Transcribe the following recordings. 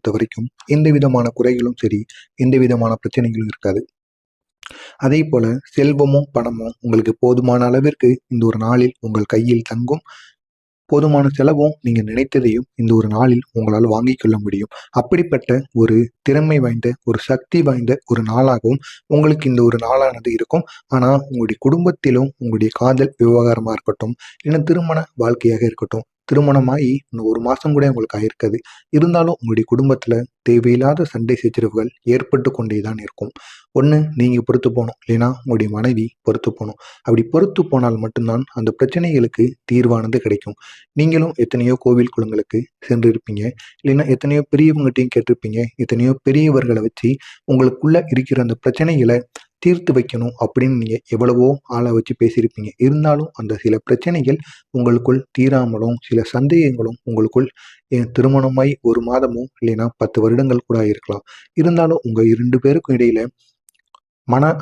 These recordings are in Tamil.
பொறுத்த வரைக்கும் எந்த விதமான குறைகளும் சரி, எந்த விதமான பிரச்சனைகளும் இருக்காது. அதே போல செல்வமும் பணமும் உங்களுக்கு போதுமான அளவிற்கு இந்த ஒரு நாளில் உங்கள் கையில் தங்கும். போதுமான செலவும் நீங்க நினைத்ததையும் இந்த ஒரு நாளில் உங்களால் வாங்கிக் கொள்ள முடியும். அப்படிப்பட்ட ஒரு திறமை வாய்ந்த, ஒரு சக்தி வாய்ந்த ஒரு நாளாகவும் உங்களுக்கு இந்த ஒரு நாளானது இருக்கும். ஆனா உங்களுடைய குடும்பத்திலும் உங்களுடைய காதல் விவகாரமா இருக்கட்டும், இல்லைன்னா திருமண வாழ்க்கையாக இருக்கட்டும், திருமணமாகி இன்னும் 1 மாசம் கூட உங்களுக்கு ஆயிருக்காது. இருந்தாலும் உங்களுடைய குடும்பத்துல தேவையில்லாத சண்டை சச்சரவுகள் ஏற்பட்டு கொண்டேதான் இருக்கும். ஒண்ணு நீங்க பொறுத்து போணும், இல்லைன்னா உங்களுடைய மனைவி பொறுத்து போணும். அப்படி பொறுத்து போனால் மட்டும்தான் அந்த பிரச்சனைகளுக்கு தீர்வானது கிடைக்கும். நீங்களும் எத்தனையோ கோவில் குளங்களுக்கு சென்றிருப்பீங்க, இல்லைன்னா எத்தனையோ பெரியவங்ககிட்டயும் கேட்டிருப்பீங்க. எத்தனையோ பெரியவர்களை வச்சு உங்களுக்குள்ள இருக்கிற அந்த பிரச்சனைகளை தீர்த்து வைக்கணும் அப்படின்னு நீங்க எவ்வளவோ ஆளை வச்சு பேசியிருப்பீங்க. இருந்தாலும் அந்த சில பிரச்சனைகள் உங்களுக்குள் தீராமலும், சில சந்தேகங்களும் உங்களுக்குள் திருமணமாய் 1 மாதமோ இல்லைன்னா 10 வருடங்கள் கூட இருக்கலாம். இருந்தாலும் உங்க 2 பேருக்கும் இடையில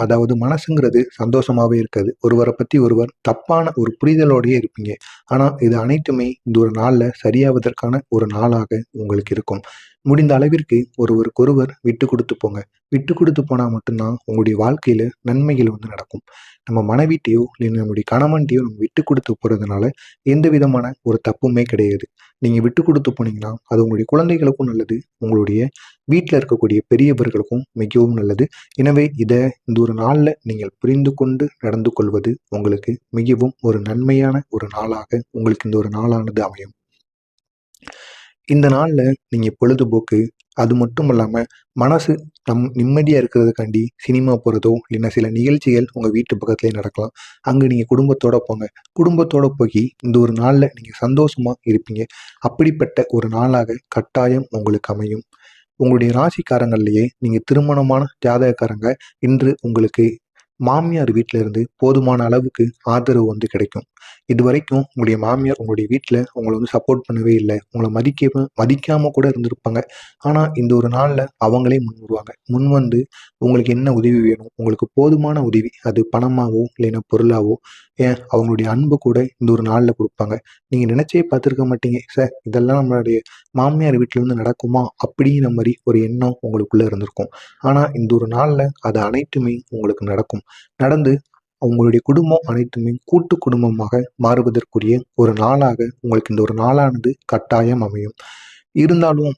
அதாவது மனசுங்கிறது சந்தோஷமாவே இருக்காது. ஒருவரை பத்தி ஒருவர் தப்பான ஒரு புரிதலோடயே இருப்பீங்க. ஆனா இது அனைத்துமே இந்த ஒரு நாள்ல சரியாவதற்கான ஒரு நாளாக உங்களுக்கு இருக்கும். முடிந்த அளவிற்கு ஒருவருக்கொருவர் விட்டு கொடுத்து போங்க. விட்டு கொடுத்து போனா மட்டும்தான் உங்களுடைய வாழ்க்கையில நன்மைகள் நடக்கும். நம்ம மனைவிட்டையோ இல்லை நம்முடைய கணவன்ட்டையோ நம்ம விட்டு கொடுத்து போறதுனால எந்த விதமான ஒரு தப்புமே கிடையாது. நீங்க விட்டு கொடுத்து போனீங்கன்னா அது உங்களுடைய குழந்தைகளுக்கும் நல்லது, உங்களுடைய வீட்டில் இருக்கக்கூடிய பெரியவர்களுக்கும் மிகவும் நல்லது. எனவே இந்த ஒரு நாள்ல நீங்கள் புரிந்து கொண்டு நடந்து கொள்வது உங்களுக்கு மிகவும் ஒரு நன்மையான ஒரு நாளாக உங்களுக்கு இந்த ஒரு நாளானது அமையும். இந்த நாள்ல நீங்க பொழுதுபோக்கு, அது மட்டும் இல்லாம மனசு நிம்மதியா இருக்கிறதுக்காண்டி சினிமா போறதோ, இல்லைன்னா சில நிகழ்ச்சிகள் உங்க வீட்டு பக்கத்திலேயே நடக்கலாம். அங்க நீங்க குடும்பத்தோட போங்க. குடும்பத்தோட போய் இந்த ஒரு நாள்ல நீங்க சந்தோஷமா இருப்பீங்க. அப்படிப்பட்ட ஒரு நாளாக கட்டாயம் உங்களுக்கு அமையும். உங்களுடைய ராசிக்காரங்கள்லயே நீங்க திருமணமான ஜாதகக்காரங்க இன்று உங்களுக்கு மாமியார் வீட்ல இருந்து போதுமான அளவுக்கு ஆதரவு கிடைக்கும். இதுவரைக்கும் உங்களுடைய மாமியார் உங்களுடைய வீட்ல உங்கள சப்போர்ட் பண்ணவே இல்ல. உங்கள மதிக்காம கூட இருந்திருப்பாங்க. ஆனா இந்த ஒரு நாள்ல அவங்களே முன் வருவாங்க. முன் வந்து உங்களுக்கு என்ன உதவி வேணும்? உங்களுக்கு போதுமான உதவி. அது பணமாவோ, இல்லைன்னா பொருளாவோ, ஏன் அவங்களுடைய அன்பு கூட இந்த ஒரு நாள்ல குடுப்பாங்க. நீங்க நினைச்சே பார்த்துருக்க மாட்டீங்க. இதெல்லாம் நம்மளுடைய மாமியார் வீட்ல இருந்து நடக்குமா? அப்படிங்கிற மாரி ஒரு எண்ணம் உங்களுக்குள்ள இருந்திருக்கும். ஆனா இந்த ஒரு நாள்ல அது அனைத்துமே உங்களுக்கு நடக்கும். நடந்து உங்களுடைய குடும்பம் அனைத்துமே கூட்டு குடும்பமாக மாறுவதற்குரிய ஒரு நாளாக உங்களுக்கு இந்த ஒரு நாளானது கட்டாயம் அமையும். இருந்தாலும்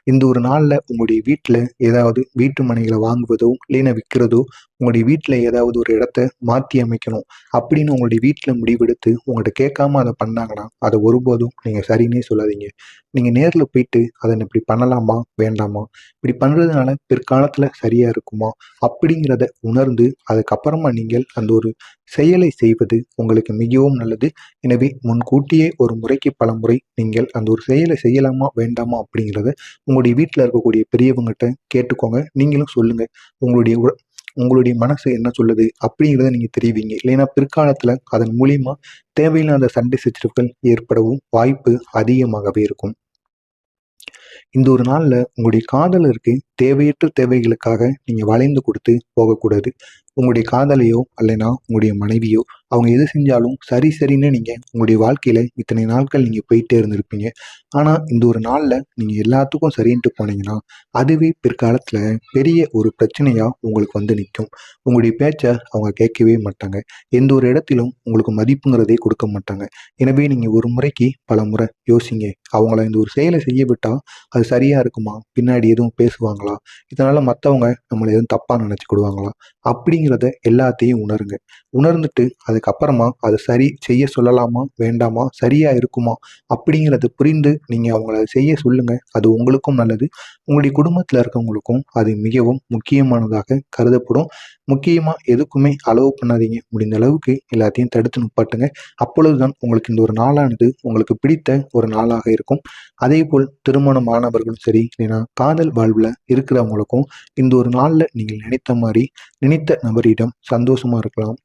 இந்த ஒரு நாள்ல உங்களுடைய வீட்ல ஏதாவது வீட்டு மனைகளை வாங்குவதோ, இல்லைன்னா விற்கிறதோ, உங்களுடைய வீட்ல ஏதாவது ஒரு இடத்த மாத்தி அமைக்கணும் அப்படின்னு உங்களுடைய வீட்ல முடிவெடுத்து உங்கள்ட்ட கேட்காம அதை பண்ணாங்கன்னா, அதை ஒருபோதும் நீங்க சரின்னே சொல்லாதீங்க. நீங்க நேர்ல போயிட்டு அதை இப்படி பண்ணலாமா? வேண்டாமா? இப்படி பண்றதுனால பிற்காலத்துல சரியா இருக்குமா? அப்படிங்கிறத உணர்ந்து அதுக்கப்புறமா நீங்கள் அந்த ஒரு செயலை செய்வது உங்களுக்கு மிகவும் நல்லது. எனவே முன்கூட்டியே ஒரு முறைக்கு பலமுறை நீங்கள் அந்த ஒரு செயலை செய்யலாமா? வேண்டாமா? அப்படிங்கிறத உங்களுடைய வீட்டில் இருக்கக்கூடிய பெரியவங்ககிட்ட கேட்டுக்கோங்க. நீங்களும் சொல்லுங்க. உங்களுடைய உங்களுடைய மனசு என்ன சொல்லுது அப்படிங்கிறத நீங்க தெரிவிங்க. இல்லைன்னா பிற்காலத்துல அதன் மூலியமா தேவையில்லாத சண்டை சச்சரவுகள் ஏற்படவும் வாய்ப்பு அதிகமாகவே இருக்கும். இந்த ஒரு நாள்ல உங்களுடைய காதலருக்கு தேவையற்ற தேவைகளுக்காக நீங்க வளைந்து கொடுத்து போகக்கூடாது. உங்களுடைய காதலையோ அல்லைனா உங்களுடைய மனைவியோ அவங்க எது செஞ்சாலும் சரி சரின்னு நீங்க உங்களுடைய வாழ்க்கையில இத்தனை நாட்கள் நீங்க போயிட்டே இருந்திருப்பீங்க. ஆனா இந்த ஒரு நாள்ல நீங்க எல்லாத்துக்கும் சரின்ட்டு போனீங்கன்னா அதுவே பிற்காலத்துல பெரிய ஒரு பிரச்சனையா உங்களுக்கு நிற்கும். உங்களுடைய பேச்ச அவங்க கேட்கவே மாட்டாங்க. எந்த ஒரு இடத்திலும் உங்களுக்கு மதிப்புங்கிறதே கொடுக்க மாட்டாங்க. எனவே நீங்க ஒரு முறைக்கு பல முறை யோசிங்க. அவங்கள இந்த ஒரு செயலை செய்ய விட்டா அது சரியா இருக்குமா? பின்னாடி எதுவும் பேசுவாங்களா? இதனால மற்றவங்க நம்மளை எதுவும் தப்பா நினைச்சுக்கிடுவாங்களா? அப்படிங்கிறத எல்லாத்தையும் உணருங்க. உணர்ந்துட்டு அதுக்கப்புறமா அதை சரி செய்ய சொல்லலாமா? வேண்டாமா? சரியா இருக்குமா? அப்படிங்கிறத புரிந்து நீங்க அவங்கள செய்ய சொல்லுங்க. அது உங்களுக்கும் நல்லது. உங்களுடைய குடும்பத்துல இருக்கவங்களுக்கும் அது மிகவும் முக்கியமானதாக கருதப்படும். முக்கியமா எதுக்குமே அளவு பண்ணாதீங்க. முடிந்த அளவுக்கு எல்லாத்தையும் தடுத்து நிப்பாட்டுங்க. அப்பொழுதுதான் உங்களுக்கு இந்த ஒரு நாளானது உங்களுக்கு பிடித்த ஒரு நாளாக இருக்கும். அதேபோல் திருமணமானவர்களும் சரி, இல்லைன்னா காதல் வாழ்வுல இருக்கிறவங்களுக்கும் இந்த ஒரு நாள்ல நீங்கள் நினைத்த மாதிரி நினைத்த நபரிடம் சந்தோஷமா இருக்கலாம்.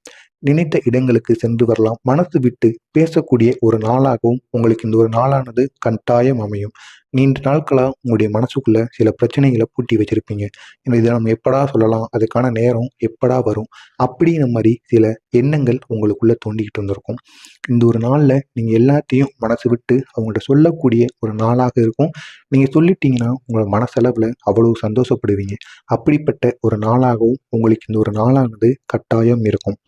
நினைத்த இடங்களுக்கு சென்று வரலாம். மனசு விட்டு பேசக்கூடிய ஒரு நாளாகவும் உங்களுக்கு இந்த ஒரு நாளானது கட்டாயம் அமையும். நீண்ட நாட்களா உங்களுடைய மனசுக்குள்ள சில பிரச்சனைகளை பூட்டி வச்சிருப்பீங்க. இதை நம்ம எப்படா சொல்லலாம், அதுக்கான நேரம் எப்படா வரும் அப்படிங்கிற மாதிரி சில எண்ணங்கள் உங்களுக்குள்ள தோண்டிக்கிட்டு இருந்திருக்கும். இந்த ஒரு நாள்ல நீங்க எல்லாத்தையும் மனசு விட்டு அவங்கள்ட்ட சொல்லக்கூடிய ஒரு நாளாக இருக்கும். நீங்க சொல்லிட்டீங்கன்னா உங்களோட மனசளவுல அவ்வளவு சந்தோஷப்படுவீங்க. அப்படிப்பட்ட ஒரு நாளாகவும் உங்களுக்கு இந்த ஒரு நாளானது கட்டாயம் இருக்கும்.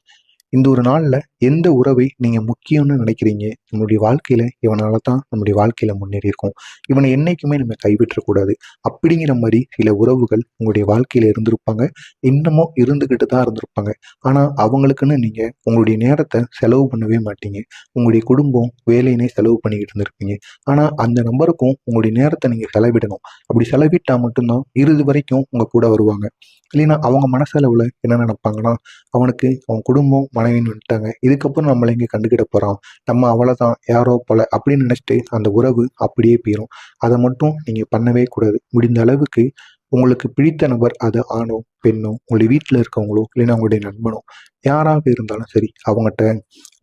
இந்த ஒரு நாள்ல எந்த உறவை நீங்க முக்கியம்னு நினைக்கிறீங்க? நம்முடைய வாழ்க்கையில இவனால தான் நம்முடைய வாழ்க்கையில முன்னேறி இருக்கோம். இவனை என்னைக்குமே நம்ம கைவிட்டக்கூடாது. அப்படிங்கிற மாதிரி சில உறவுகள் உங்களுடைய வாழ்க்கையில இருந்திருப்பாங்க. இன்னமும் இருந்துகிட்டு தான் இருந்திருப்பாங்க. ஆனா அவங்களுக்குன்னு நீங்க உங்களுடைய நேரத்தை செலவு பண்ணவே மாட்டீங்க. உங்களுடைய குடும்பம், வேலையினே செலவு பண்ணிக்கிட்டு இருந்திருப்பீங்க. ஆனா அந்த நபருக்கும் உங்களுடைய நேரத்தை நீங்க செலவிடணும். அப்படி செலவிட்டா மட்டும்தான் இறுதி வரைக்கும் உங்க கூட வருவாங்க. இல்லைன்னா அவங்க மனசளவுல என்ன நினைப்பாங்கன்னா, அவனுக்கு அவன் குடும்பம், மனைவின்னு வந்துட்டாங்க. இதுக்கப்புறம் நம்மள எங்க கண்டுக்கிட போறான். நம்ம அவ்வளவுதான் யாரோ போல அப்படின்னு நினைச்சிட்டு அந்த உறவு அப்படியே போயிரும். அதை மட்டும் நீங்க பண்ணவே கூடாது. முடிந்த அளவுக்கு உங்களுக்கு பிடித்த நபர், அது ஆணோ, பெண்ணோ, உங்களுடைய வீட்டில் இருக்கவங்களோ, இல்லைன்னா உங்களுடைய நண்பனோ, யாராக இருந்தாலும் சரி, அவங்ககிட்ட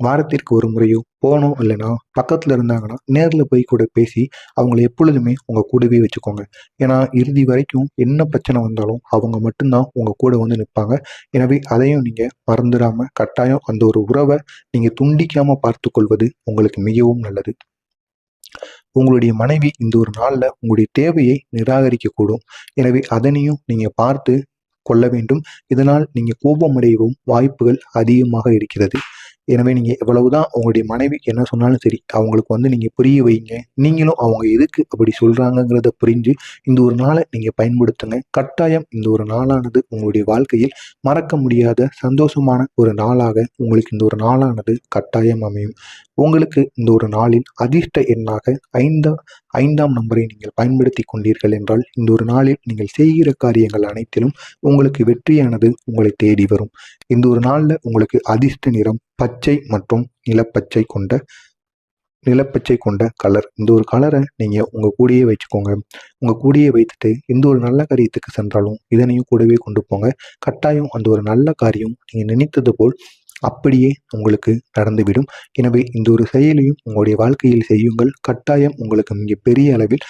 வாரத்திற்கு ஒரு முறையோ போனோம், இல்லைன்னா பக்கத்துல இருந்தாங்கன்னா நேரில் போய் கூட பேசி அவங்கள எப்பொழுதுமே உங்க கூடவே வச்சுக்கோங்க. ஏன்னா இறுதி வரைக்கும் என்ன பிரச்சனை வந்தாலும் அவங்க மட்டும்தான் உங்க கூட வந்து நிற்பாங்க. எனவே அதையும் நீங்க மறந்துடாம கட்டாயம் அந்த ஒரு உறவை நீங்க துண்டிக்காம பார்த்து கொள்வது உங்களுக்கு மிகவும் நல்லது. உங்களுடைய மனைவி இந்த ஒரு நாள்ல உங்களுடைய தேவையை நிராகரிக்கக்கூடும். எனவே அதனையும் நீங்க பார்த்து கொள்ள வேண்டும். இதனால் நீங்க கோபமடையவும் வாய்ப்புகள் அதிகமாக இருக்கிறது. எனவே நீங்க எவ்வளவுதான் உங்களுடைய மனைவி என்ன சொன்னாலும் சரி, அவங்களுக்கு வந்து நீங்க புரிய வைங்க. நீங்களும் அவங்க எதுக்கு அப்படி சொல்றாங்கங்கிறத புரிஞ்சு இந்த ஒரு நாளை நீங்க பயன்படுத்துங்க. கட்டாயம் இந்த ஒரு நாளானது உங்களுடைய வாழ்க்கையில் மறக்க முடியாத சந்தோஷமான ஒரு நாளாக உங்களுக்கு இந்த ஒரு நாளானது கட்டாயம் அமையும். உங்களுக்கு இந்த ஒரு நாளில் அதிர்ஷ்ட எண்ணாக ஐந்தாம் நம்பரை நீங்கள் பயன்படுத்தி கொண்டீர்கள் என்றால் இந்த ஒரு நாளில் நீங்கள் செய்கிற காரியங்கள் அனைத்திலும் உங்களுக்கு வெற்றியானது உங்களை தேடி வரும். இந்த ஒரு நாள்ல உங்களுக்கு அதிர்ஷ்ட நிறம் பச்சை மற்றும் நிலப்பச்சை கொண்ட கலர். இந்த ஒரு கலரை நீங்க உங்க கூடயே வச்சுக்கோங்க. உங்க கூடயே வைத்துட்டு எந்த ஒரு நல்ல காரியத்துக்கு சென்றாலும் இதனையும் கூடவே கொண்டு போங்க. கட்டாயம் அந்த ஒரு நல்ல காரியம் நீங்க நினைத்தது போல் அப்படியே உங்களுக்கு நடந்துவிடும். எனவே இந்த ஒரு செயலையும் உங்களுடைய வாழ்க்கையில் செய்யுங்கள். கட்டாயம் உங்களுக்கு மிக பெரிய அளவில்